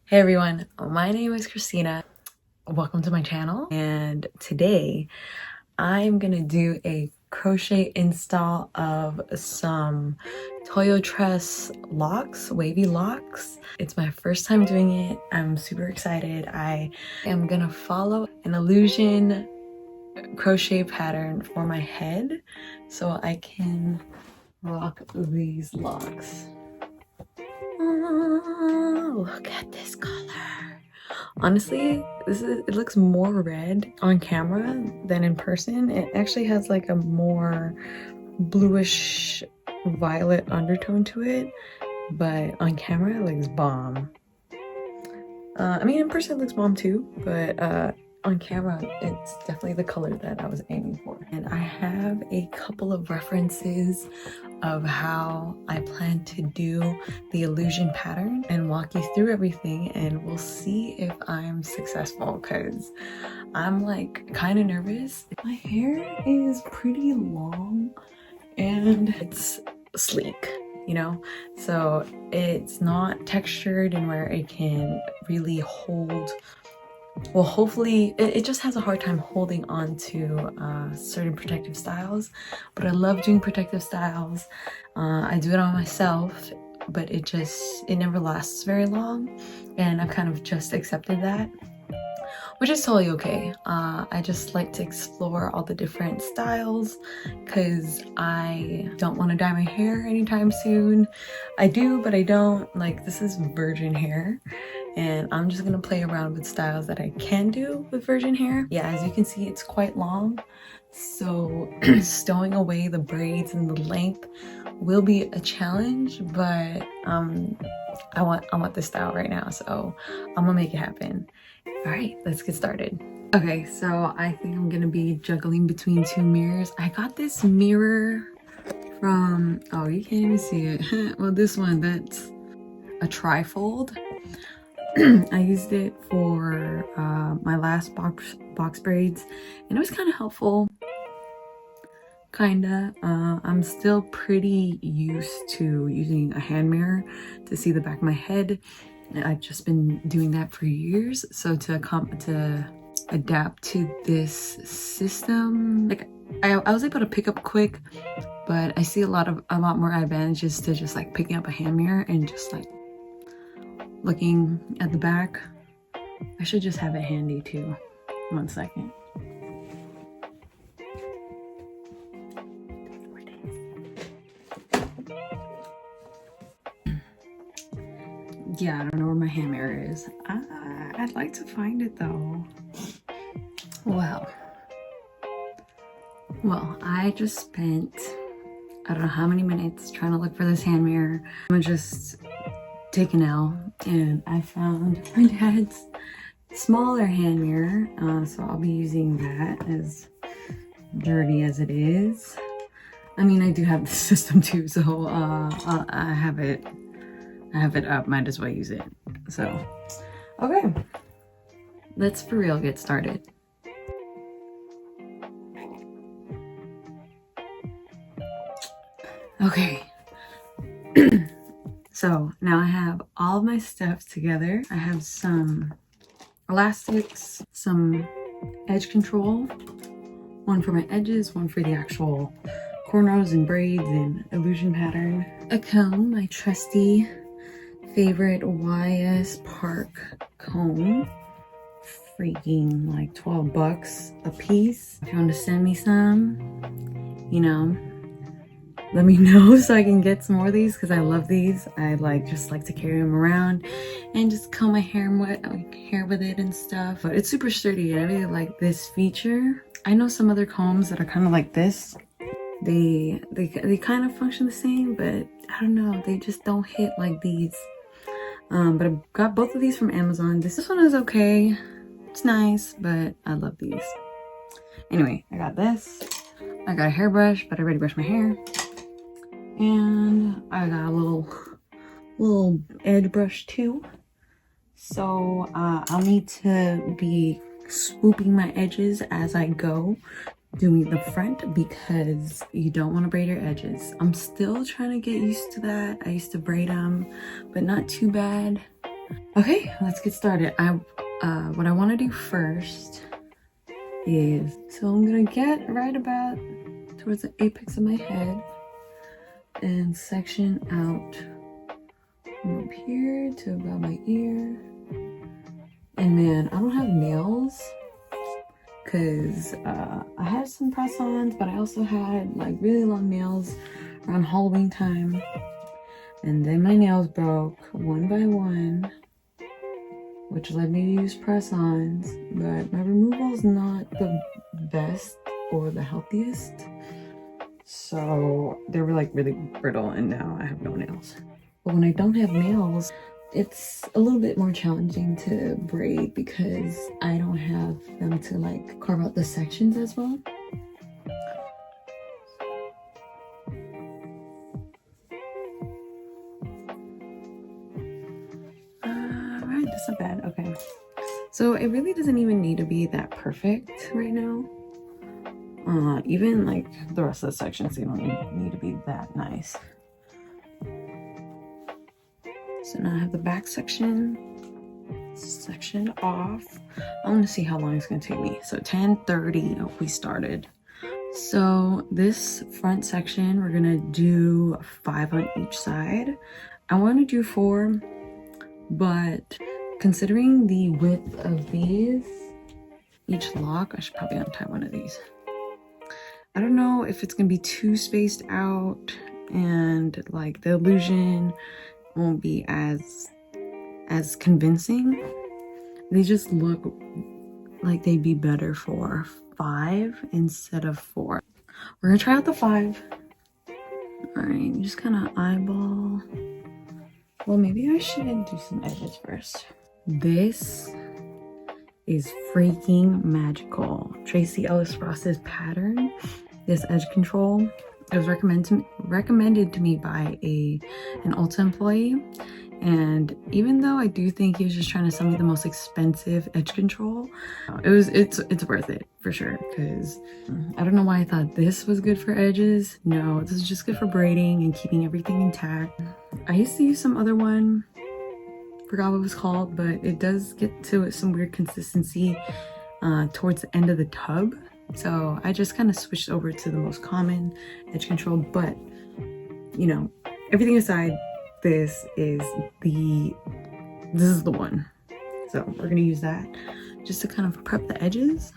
Hey everyone, my name is Christina. Welcome to my channel, and today I'm gonna do a crochet install of some Toyo Tress locks, wavy locks. It's my first time doing it. I'm super excited. I am gonna follow an illusion crochet pattern for my head so I can rock these locks. Oh, look at this color. Honestly, it looks more red on camera than in person. It actually has like a more bluish violet undertone to it, but on camera it looks bomb. I mean, in person it looks bomb too, but on camera it's definitely the color that I was aiming for. And I have a couple of references of how I plan to do the illusion pattern and walk you through everything, and we'll see if I'm successful because I'm like kind of nervous. My hair is pretty long and it's sleek, you know, so it's not textured and where it can really hold. Well, hopefully it just has a hard time holding on to certain protective styles, but I love doing protective styles. I do it on myself, but it never lasts very long, and I've kind of just accepted that, which is totally okay. I just like to explore all the different styles because I don't want to dye my hair anytime soon. I do, but I don't. Like, this is virgin hair, and I'm just gonna play around with styles that I can do with virgin hair. Yeah, as you can see, it's quite long, so stowing away the braids and the length will be a challenge, but I want this style right now, so I'm gonna make it happen. All right, let's get started. Okay, so I think I'm gonna be juggling between two mirrors. I got this mirror from, oh, you can't even see it. Well, this one, that's a trifold. I used it for my last box braids, and it was kind of helpful. Kinda. I'm still pretty used to using a hand mirror to see the back of my head. I've just been doing that for years, so to adapt to this system, like I was able to pick up quick, but I see a lot more advantages to just like picking up a hand mirror and just like looking at the back. I should just have it handy too. 1 second. Yeah, I don't know where my hand mirror is. I'd like to find it though. Well, I just spent, I don't know how many minutes trying to look for this hand mirror. I'm gonna just take an L, and I found my dad's smaller hand mirror, so I'll be using that, as dirty as it is. I mean, I do have the system too, so I have it up, might as well use it. So okay, let's for real get started. Okay. So now I have all of my stuff together. I have some elastics, some edge control, one for my edges, one for the actual cornrows and braids and illusion pattern, a comb, my trusty favorite YS Park comb, freaking like 12 bucks a piece. If you want to send me some, you know, let me know so I can get some more of these, because I love these. I just like to carry them around and just comb my hair with it and stuff. But it's super sturdy, and I really like this feature. I know some other combs that are kind of like this. They kind of function the same, but I don't know, they just don't hit like these. But I got both of these from Amazon. This one is okay. It's nice, but I love these. Anyway, I got this. I got a hairbrush, but I already brushed my hair. And I got a little edge brush too. So I'll need to be swooping my edges as I go, doing the front, because you don't want to braid your edges. I'm still trying to get used to that. I used to braid them, but not too bad. Okay, let's get started. What I want to do first is, so I'm gonna get right about towards the apex of my head and section out from up here to about my ear. And then I don't have nails because I had some press-ons, but I also had like really long nails around Halloween time. And then my nails broke one by one, which led me to use press-ons, but my removal is not the best or the healthiest. So they were like really brittle and now I have no nails. But when I don't have nails, it's a little bit more challenging to braid because I don't have them to like carve out the sections as well. Alright, that's not bad. Okay. So it really doesn't even need to be that perfect right now. Even like the rest of the sections, they don't need to be that nice. So now I have the back section sectioned off. I want to see how long it's going to take me. So 10:30 we started. So this front section, we're going to do 5 on each side. I want to do 4, but considering the width of these, each lock, I should probably untie one of these. I don't know if it's going to be too spaced out and like the illusion won't be as convincing. They just look like they'd be better for 5 instead of 4. We're gonna try out the 5. All right, just kind of eyeball. Well, maybe I should do some edges first. This is freaking magical. Tracy Ellis Ross's pattern, this edge control, it was recommended to me by an Ulta employee. And even though I do think he was just trying to sell me the most expensive edge control, it's worth it for sure. Because I don't know why I thought this was good for edges. No, this is just good for braiding and keeping everything intact. I used to use some other one, forgot what it was called, but it does get to some weird consistency towards the end of the tub. So I just kind of switched over to the most common edge control. But you know, everything aside, this is the one. So we're gonna use that just to kind of prep the edges.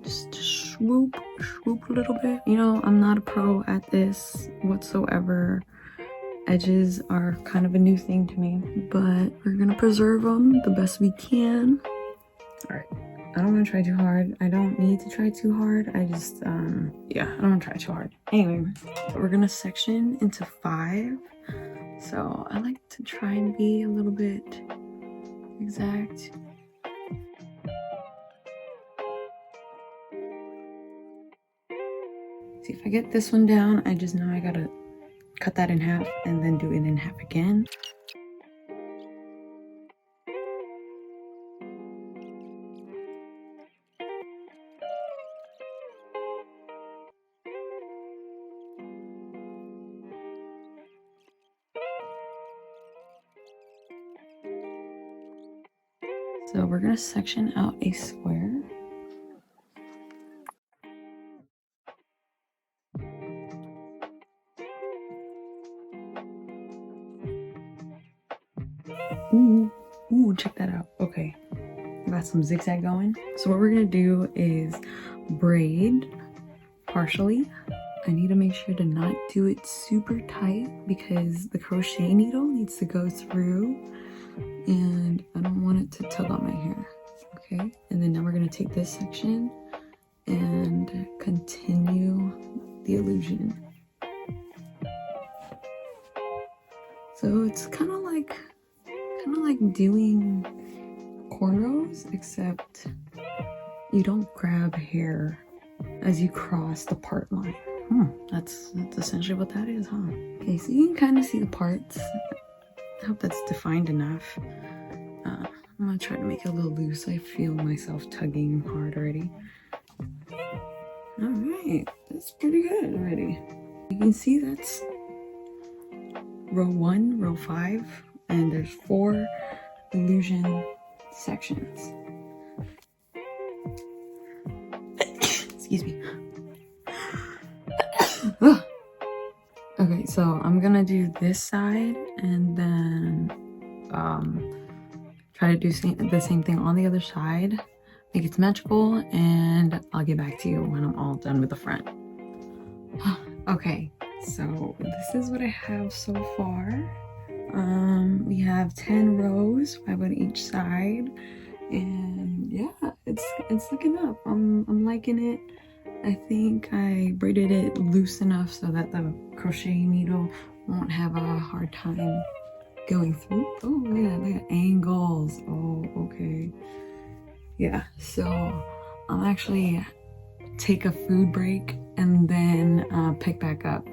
Just swoop a little bit. You know, I'm not a pro at this whatsoever. Edges are kind of a new thing to me, but we're gonna preserve them the best we can. All right. I don't want to try too hard. I don't need to try too hard. I just, yeah, I don't want to try too hard. Anyway, we're going to section into 5. So I like to try and be a little bit exact. See, if I get this one down, I just know I got to cut that in half and then do it in half again. So we're going to section out a square. Ooh, check that out. Okay, got some zigzag going. So what we're going to do is braid partially. I need to make sure to not do it super tight because the crochet needle needs to go through and I don't want it to tug on my hair. Okay, and then now we're going to take this section and continue the illusion. So it's kind of like doing cornrows, except you don't grab hair as you cross the part line. That's essentially what that is, huh? Okay, so you can kind of see the parts. I hope that's defined enough. I'm gonna try to make it a little loose. I feel myself tugging hard already. All right, that's pretty good already. You can see that's row 1, row 5, and there's 4 illusion sections. Excuse me. Okay, so I'm gonna do this side and then try to do the same thing on the other side, make it symmetrical, and I'll get back to you when I'm all done with the front. Okay, so this is what I have so far. We have 10 rows, 5 on each side, and yeah, it's looking up. I'm liking it. I think I braided it loose enough so that the crochet needle won't have a hard time going through. Oh, look at angles. Oh, okay. Yeah, so I'll actually take a food break and then pick back up.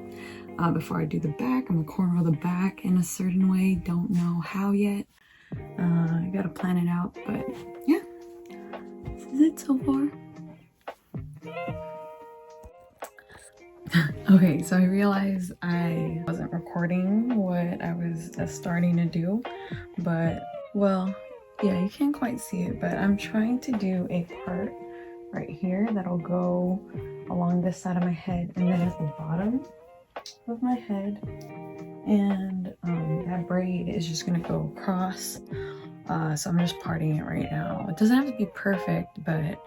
Before I do the back, I'm gonna corner the back in a certain way. Don't know how yet. I gotta plan it out, but yeah, this is it so far. Okay, so I realized I wasn't recording what I was starting to do, but well, yeah, you can't quite see it, but I'm trying to do a part right here that'll go along this side of my head and then at the bottom of my head, and that braid is just gonna go across. So I'm just parting it right now. It doesn't have to be perfect, but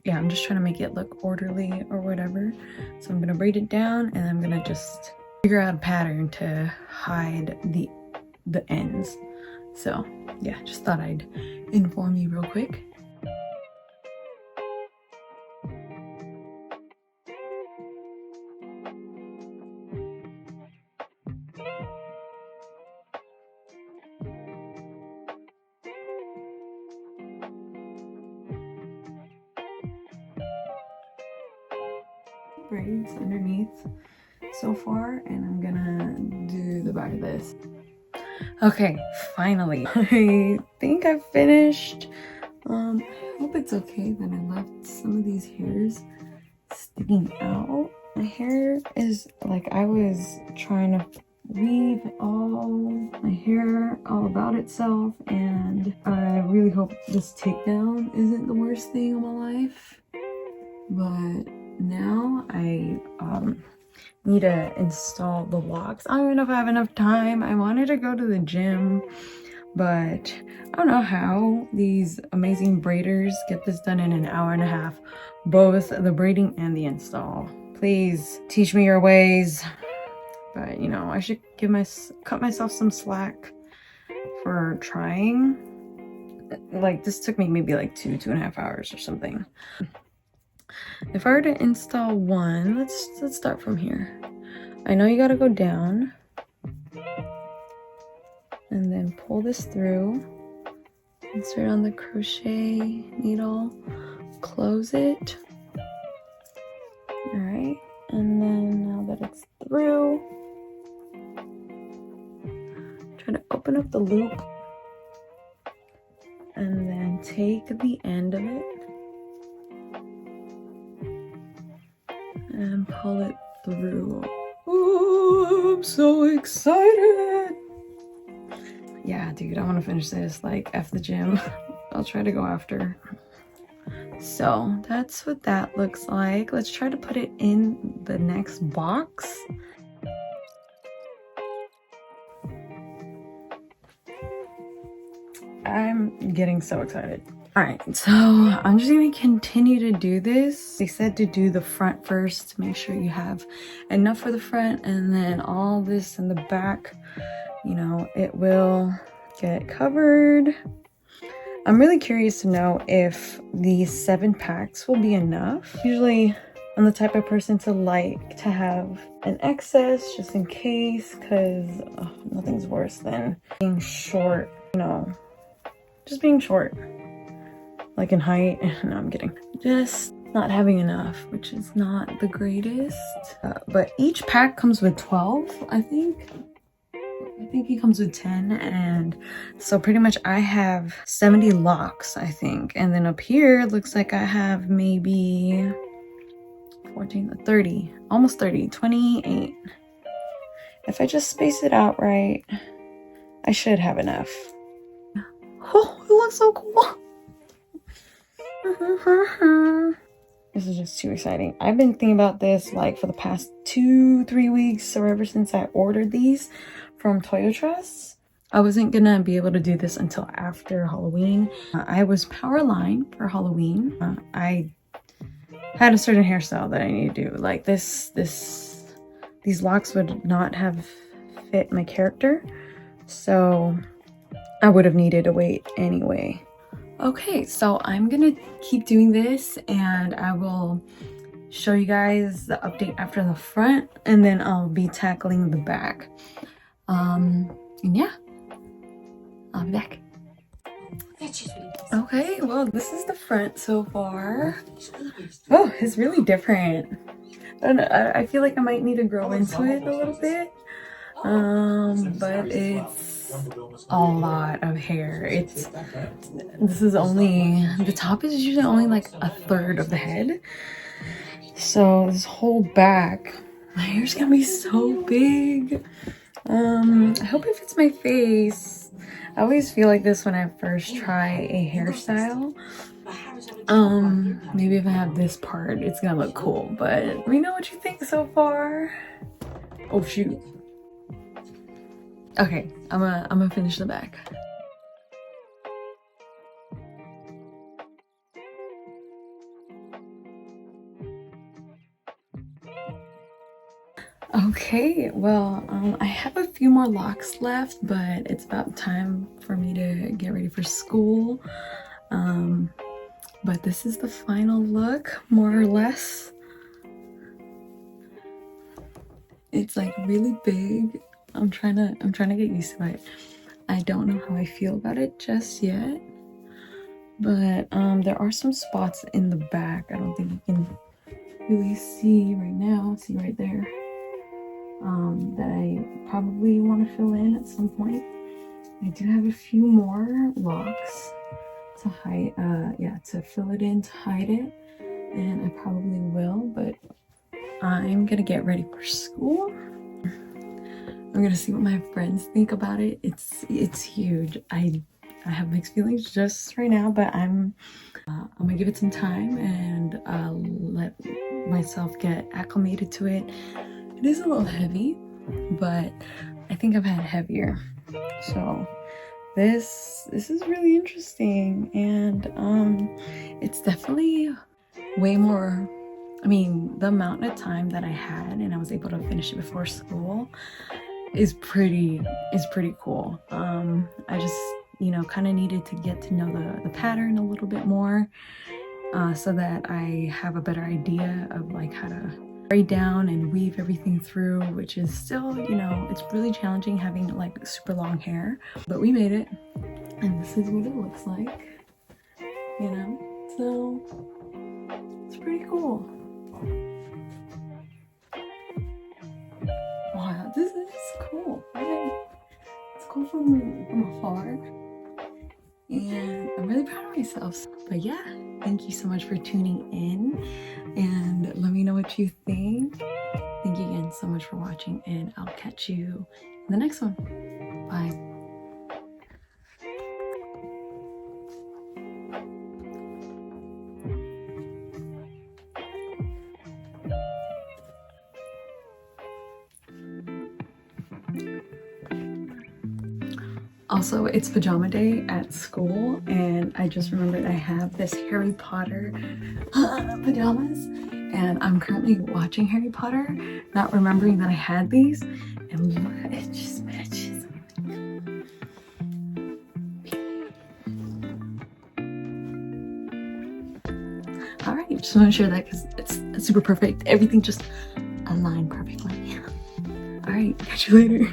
yeah, I'm just trying to make it look orderly or whatever. So I'm gonna braid it down and I'm gonna just figure out a pattern to hide the ends. So yeah, just thought I'd inform you real quick. Braids underneath so far, and I'm gonna do the back of this. Okay, finally. I think I finished. I hope it's okay that I left some of these hairs sticking out. My hair is like, I was trying to weave all my hair all about itself, and I really hope this takedown isn't the worst thing in my life. But now I need to install the locks. I don't even know if I have enough time. I wanted to go to the gym, but I don't know how these amazing braiders get this done in an hour and a half, both the braiding and the install. Please teach me your ways. But you know, I should cut myself some slack for trying. Like, this took me maybe like 2.5 hours or something. If I were to install one, let's start from here. I know you gotta go down and then pull this through, insert on the crochet needle, close it. All right, and then now that it's through, try to open up the loop and then take the end of it and pull it through. Oh, I'm so excited. Yeah, dude, I want to finish this. Like, F the gym. I'll try to go after. So that's what that looks like. Let's try to put it in the next box. I'm getting so excited. All right, so I'm just gonna continue to do this. They said to do the front first to make sure you have enough for the front, and then all this in the back, you know, it will get covered. I'm really curious to know if these 7 packs will be enough. Usually I'm the type of person to like to have an excess just in case, because nothing's worse than being short, you know, just being short. Like in height. No, I'm kidding. Just not having enough, which is not the greatest. But each pack comes with 12, I think. I think he comes with 10, and so pretty much I have 70 locks, I think. And then up here, it looks like I have maybe 14, 30, almost 30, 28. If I just space it out right, I should have enough. Oh, it looks so cool. This is just too exciting. I've been thinking about this like for the past 2-3 weeks, or ever since I ordered these from Toyotrust. I wasn't gonna be able to do this until after Halloween. I was power line for Halloween. I had a certain hairstyle that I need to do. Like these locks would not have fit my character, so I would have needed to wait anyway. Okay, so I'm gonna keep doing this and I will show you guys the update after the front, and then I'll be tackling the back. And yeah, I'll be back. Okay, well, this is the front so far. Oh, it's really different. I don't know, I feel like I might need to grow into it a little bit. But it's a lot of hair. This is only, the top is usually only like 1/3 of the head. So this whole back, my hair's gonna be so big. I hope it fits my face. I always feel like this when I first try a hairstyle. Maybe if I have this part, it's gonna look cool, but let me know what you think so far. Oh shoot. Okay, I'm gonna finish the back. Okay, well, I have a few more locks left, but it's about time for me to get ready for school. But this is the final look, more or less. It's like really big. I'm trying to get used to it. I don't know how I feel about it just yet, but there are some spots in the back. I don't think you can really see right now. See right there. That I probably want to fill in at some point. I do have a few more locks to hide, to fill it in, to hide it, and I probably will, but I'm gonna get ready for school. I'm gonna see what my friends think about it. It's huge. I have mixed feelings just right now, but I'm gonna give it some time and let myself get acclimated to it. It is a little heavy, but I think I've had heavier. So this is really interesting, and it's definitely way more. I mean, the amount of time that I had and I was able to finish it before school is pretty cool. I just, you know, kind of needed to get to know the pattern a little bit more, so that I have a better idea of like how to braid down and weave everything through, which is still, you know, it's really challenging having like super long hair, but we made it, and this is what it looks like, you know, so it's pretty cool. Wow, this is cool. It's cool from afar, and I'm really proud of myself. But yeah, thank you so much for tuning in, and let me know what you think. Thank you again so much for watching, and I'll catch you in the next one. Bye. Also, it's pajama day at school, and I just remembered I have this Harry Potter pajamas, and I'm currently watching Harry Potter, not remembering that I had these, and look, it just matches. Alright, just want to share that because it's super perfect. Everything just aligned perfectly. Alright, catch you later.